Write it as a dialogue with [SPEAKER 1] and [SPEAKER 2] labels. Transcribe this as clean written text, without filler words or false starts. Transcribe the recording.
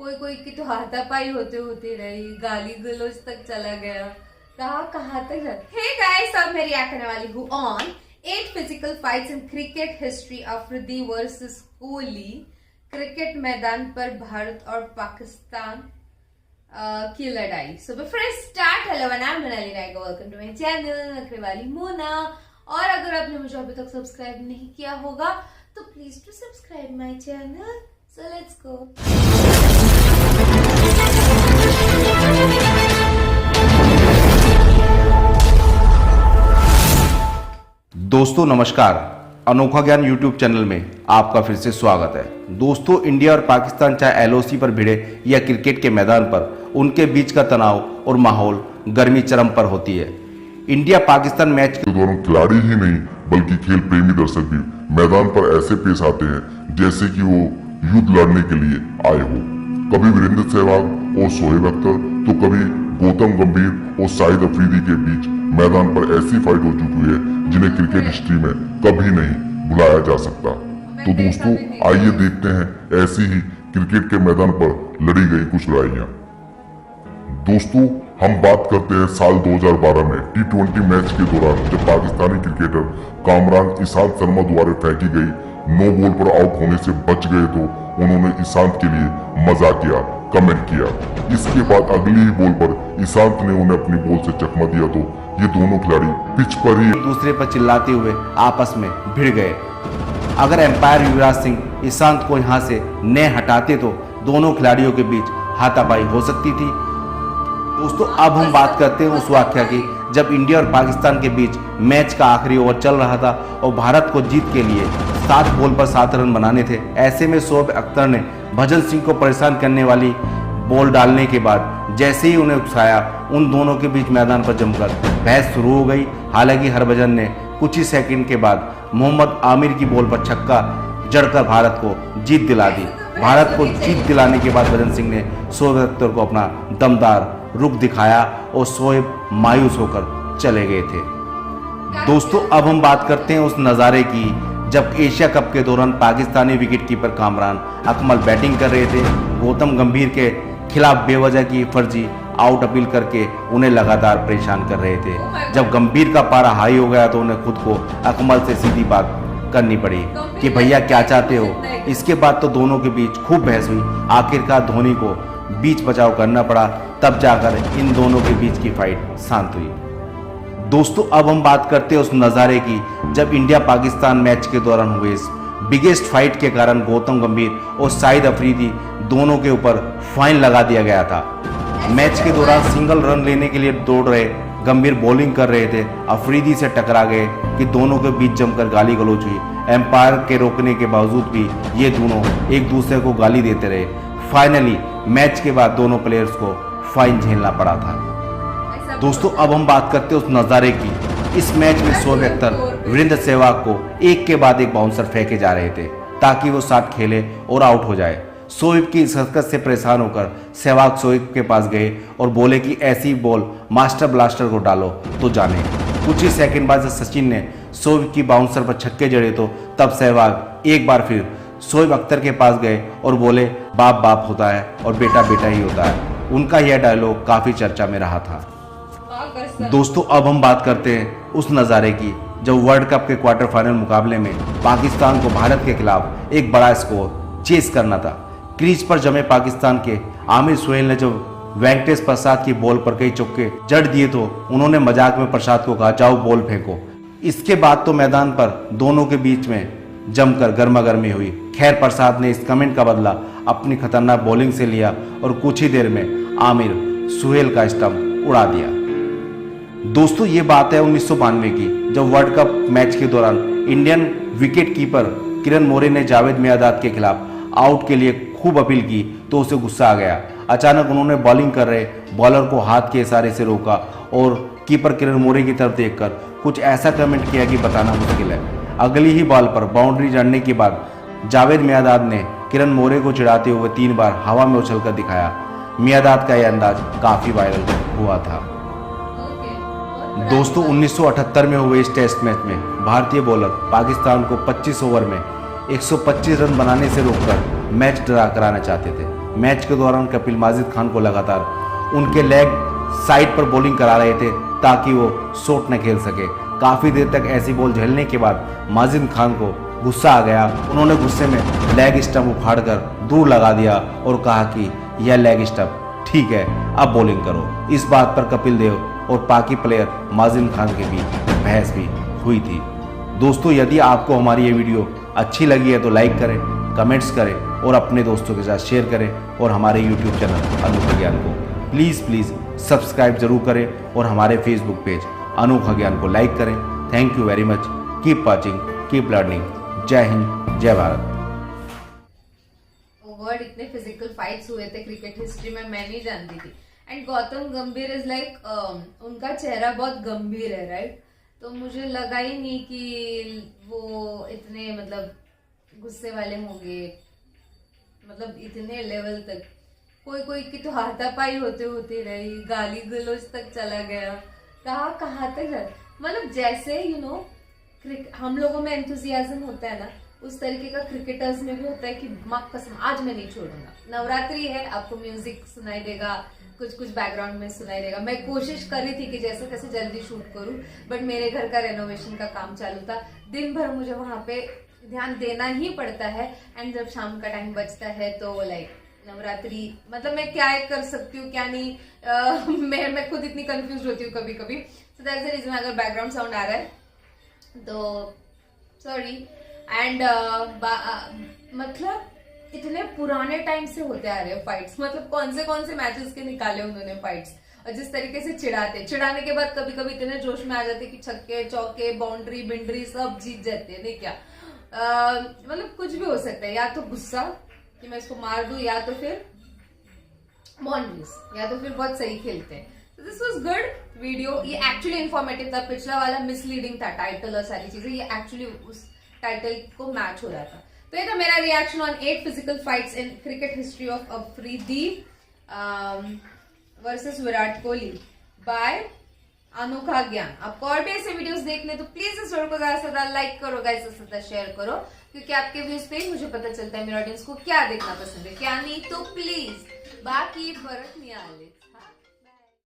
[SPEAKER 1] कोई कोई की तो हाथापाई होते होते रही, गाली गलौज तक चला गया, कहाँ तक जाते। हे गाइस, अब मैं रिएक्ट करने वाली हूँ on 8 physical fights in cricket history, Afridi versus Kohli. Cricket मैदान पर भारत और पाकिस्तान की लड़ाई। So before I start, hello I am Monali Raiga, welcome to my channel Nakhre Wali Mona. और अगर आपने मुझे अभी तक सब्सक्राइब नहीं किया होगा तो please to subscribe my channel. So let's go.
[SPEAKER 2] दोस्तों नमस्कार, अनोखा ज्ञान यूट्यूब चैनल में आपका फिर से स्वागत है। दोस्तों, इंडिया और पाकिस्तान चाहे एलओसी पर भिड़े या क्रिकेट के मैदान पर, उनके बीच का तनाव और माहौल गर्मी चरम पर होती है। इंडिया पाकिस्तान मैच
[SPEAKER 3] के दौरान खिलाड़ी ही नहीं बल्कि खेल प्रेमी दर्शक भी मैदान पर ऐसे पेश आते हैं जैसे कि वो युद्ध लड़ने के लिए आए हो। कभी वीरेंद्र सहवाग और शोएब अख्तर तो कभी गौतम गंभीर और शाहिद अफरीदी के बीच मैदान पर ऐसी फाइट हो चुकी है जिन्हें क्रिकेट हिस्ट्री में कभी नहीं भुलाया जा सकता। तो दोस्तों, आइए देखते हैं ऐसी ही क्रिकेट के मैदान पर लड़ी गई कुछ लड़ाइयां। दोस्तों, हम बात करते हैं साल 2012 में T20 मैच के दौरान जब पाकिस्तानी क्रिकेटर कामरान ईशांत शर्मा द्वारा फेंकी गई नो बॉल पर आउट होने से बच गए तो उन्होंने ईशांत के लिए मजाक किया, कमेंट किया। इसके बाद अगली ही बॉल पर ईशांत ने उन्हें अपनी बॉल से चकमा दिया तो ये दोनों खिलाड़ी पिच पर ही
[SPEAKER 2] एक दूसरे पर चिल्लाते हुए आपस में भिड़ गए। अगर एम्पायर युवराज सिंह ईशांत को यहां से न हटाते तो दोनों खिलाड़ियों के बीच हाथापाई हो सकती थी। दोस्तों, अब हम बात करते हैं उस वाकया की जब इंडिया और पाकिस्तान के बीच मैच का आखिरी ओवर चल रहा था और भारत को जीत के लिए 7 बॉल पर 7 रन बनाने थे। ऐसे में शोएब अख्तर ने भजन सिंह को परेशान करने वाली बॉल डालने के बाद जैसे ही उन्हें उकसाया, उन दोनों के बीच मैदान पर जमकर बहस शुरू हो गई। हालांकि हरभजन ने कुछ ही सेकंड के बाद मोहम्मद आमिर की बॉल पर छक्का जड़कर भारत को जीत दिला दी। भारत को जीत दिलाने के बाद भजन सिंह ने शोएब अख्तर को अपना दमदार रुख दिखाया और शोएब मायूस होकर चले गए थे। दोस्तों, अब हम बात करते हैं उस नज़ारे की जब एशिया कप के दौरान पाकिस्तानी विकेटकीपर कामरान अकमल बैटिंग कर रहे थे। गौतम गंभीर के खिलाफ बेवजह की फर्जी आउट अपील करके उन्हें लगातार परेशान कर रहे थे। जब गंभीर का पारा हाई हो गया तो उन्हें खुद को अकमल से सीधी बात करनी पड़ी कि भैया क्या चाहते हो। इसके बाद तो दोनों के बीच खूब बहस हुई। आखिरकार धोनी को बीच बचाव करना पड़ा, तब जाकर इन दोनों के बीच की फाइट शांत हुई। दोस्तों, अब हम बात करते हैं उस नज़ारे की जब इंडिया पाकिस्तान मैच के दौरान हुए इस बिगेस्ट फाइट के कारण गौतम गंभीर और शाहिद अफरीदी दोनों के ऊपर फाइन लगा दिया गया था। मैच के दौरान सिंगल रन लेने के लिए दौड़ रहे गंभीर बॉलिंग कर रहे थे, अफरीदी से टकरा गए कि दोनों के बीच जमकर गाली गलौज हुई। एम्पायर के रोकने के बावजूद भी ये दोनों एक दूसरे को गाली देते रहे। फाइनली मैच के बाद दोनों प्लेयर्स को फाइन झेलना पड़ा था। दोस्तों, अब हम बात करते हैं उस नज़ारे की। इस मैच में शोएब अख्तर वीरेंद्र सहवाग को एक के बाद एक बाउंसर फेंके जा रहे थे ताकि वो साथ खेले और आउट हो जाए। शोएब की इस हरकत से परेशान होकर सहवाग शोएब के पास गए और बोले कि ऐसी बॉल मास्टर ब्लास्टर को डालो तो जाने। कुछ ही सेकंड बाद सचिन ने शोएब की बाउंसर पर छक्के जड़े तो तब सहवाग एक बार फिर शोएब अख्तर के पास गए और बोले बाप बाप होता है और बेटा बेटा ही होता है। उनका यह डायलॉग काफ़ी चर्चा में रहा था। दोस्तों, अब हम बात करते हैं उस नज़ारे की जब वर्ल्ड कप के क्वार्टर फाइनल मुकाबले में पाकिस्तान को भारत के खिलाफ एक बड़ा स्कोर चेस करना था। क्रीज पर जमे पाकिस्तान के आमिर सुहेल ने जब वेंकटेश प्रसाद की बॉल पर कई चौके जड़ दिए तो उन्होंने मजाक में प्रसाद को कहा जाओ बॉल फेंको। इसके बाद तो मैदान पर दोनों के बीच में जमकर गर्मागर्मी हुई। खैर, प्रसाद ने इस कमेंट का बदला अपनी खतरनाक बॉलिंग से लिया और कुछ ही देर में आमिर सुहेल का स्टंप उड़ा दिया। दोस्तों, ये बात है 1992 की जब वर्ल्ड कप मैच के दौरान Indian wicket keeper Kiran More ने जावेद मियांदाद के खिलाफ आउट के लिए खूब अपील की तो उसे गुस्सा आ गया। अचानक उन्होंने बॉलिंग कर रहे बॉलर को हाथ के इशारे से रोका और कीपर किरण मोरे की तरफ देखकर कुछ ऐसा कमेंट किया कि बताना मुश्किल है। अगली ही बॉल पर बाउंड्री जड़ने के बाद जावेद मियांदाद ने किरण मोरे को चिढ़ाते हुए 3 बार हवा में उछलकर दिखाया। मियांदाद का यह अंदाज काफ़ी वायरल हुआ था। दोस्तों, 1978 में हुए इस टेस्ट मैच में भारतीय बॉलर पाकिस्तान को 25 ओवर में 125 रन बनाने से रोककर मैच ड्रा कराना चाहते थे। मैच के दौरान कपिल माजिद खान को लगातार उनके लेग साइड पर बॉलिंग करा रहे थे ताकि वो शॉट न खेल सके। काफ़ी देर तक ऐसी बॉल झेलने के बाद माजिद खान को गुस्सा आ गया। उन्होंने गुस्से में लेग स्टंप उखाड़कर दूर लगा दिया और कहा कि यह लेग स्टंप ठीक है, अब बॉलिंग करो। इस बात पर कपिल देव और पाकि प्लेयर माजिद खान के बीच बहस भी हुई थी। दोस्तों, यदि आपको हमारी ये वीडियो अच्छी लगी है तो लाइक करें, कमेंट्स करें और अपने दोस्तों के साथ शेयर करें और हमारे यूट्यूब चैनल अनोखा ज्ञान को प्लीज़ सब्सक्राइब जरूर करें और हमारे फेसबुक पेज अनोखा ज्ञान को लाइक करें। Thank you very much. Keep watching, keep learning. जय हिंद, जय भारत।
[SPEAKER 1] वर्ड इतने फिजिकल फाइट्स हुए थे क्रिकेट हिस्ट्री में, मैं नहीं जानती थी। एंड गौतम गंभीर इज लाइक उनका चेहरा बहुत गंभीर है, राइट? तो मुझे लगा ही नहीं कि वो इतने मतलब गुस्से वाले होंगे, मतलब इतने लेवल तक। कोई की तो हाथापाई होते रही, गाली गलौज तक चला गया। कहाँ तक जाए, मतलब जैसे हम लोगों में एंथुजियाज्म होता है ना, उस तरीके का क्रिकेटर्स में भी होता है कि माँ कसम आज मैं नहीं छोड़ूंगा। नवरात्रि है, आपको म्यूजिक सुनाई देगा, कुछ बैकग्राउंड में सुनाई देगा। मैं कोशिश कर रही थी कि जैसे कैसे जल्दी शूट करूं, बट मेरे घर का रेनोवेशन का काम चालू था। दिन भर मुझे वहां पे ध्यान देना ही पड़ता है। एंड जब शाम का टाइम बचता है तो लाइक नवरात्रि, मतलब मैं क्या कर सकती हूँ क्या नहीं, मैं खुद इतनी कंफ्यूज होती हूँ कभी कभी। सो दैट्स द रीजन अगर बैकग्राउंड साउंड आ रहा है तो सॉरी। एंड मतलब इतने पुराने टाइम से होते आ रहे हैं फाइट्स, मतलब कौन से मैचेस के निकाले उन्होंने फाइट्स। और जिस तरीके से चिढ़ाने के बाद कभी कभी इतने जोश में आ जाते कि छक्के चौके बाउंड्री बिंड्री सब जीत जाते हैं। नहीं क्या मतलब कुछ भी हो सकता है, या तो गुस्सा कि मैं इसको मार दूं, या तो फिर बाउंड्रीज, या तो फिर बहुत सही खेलते हैं। This was good video. ये एक्चुअली इंफॉर्मेटिव था, पिछला वाला मिसलीडिंग था टाइटल और सारी चीजें, ये एक्चुअली उस टाइटल को मैच हो रहा था। तो ये था मेरा reaction on 8 physical fights in cricket history of Afridi versus Virat Kohli by Anokha Gyan. आपको और भी ऐसे वीडियोस देखने तो प्लीज इस वीडियो को ज्यादा से ज्यादा लाइक करो गाइस, ज्यादा शेयर करो, क्योंकि आपके व्यूज पे ही मुझे पता चलता है मेरे ऑडियंस को क्या देखना पसंद है क्या नहीं। तो प्लीज बाकी फर्क नहीं आ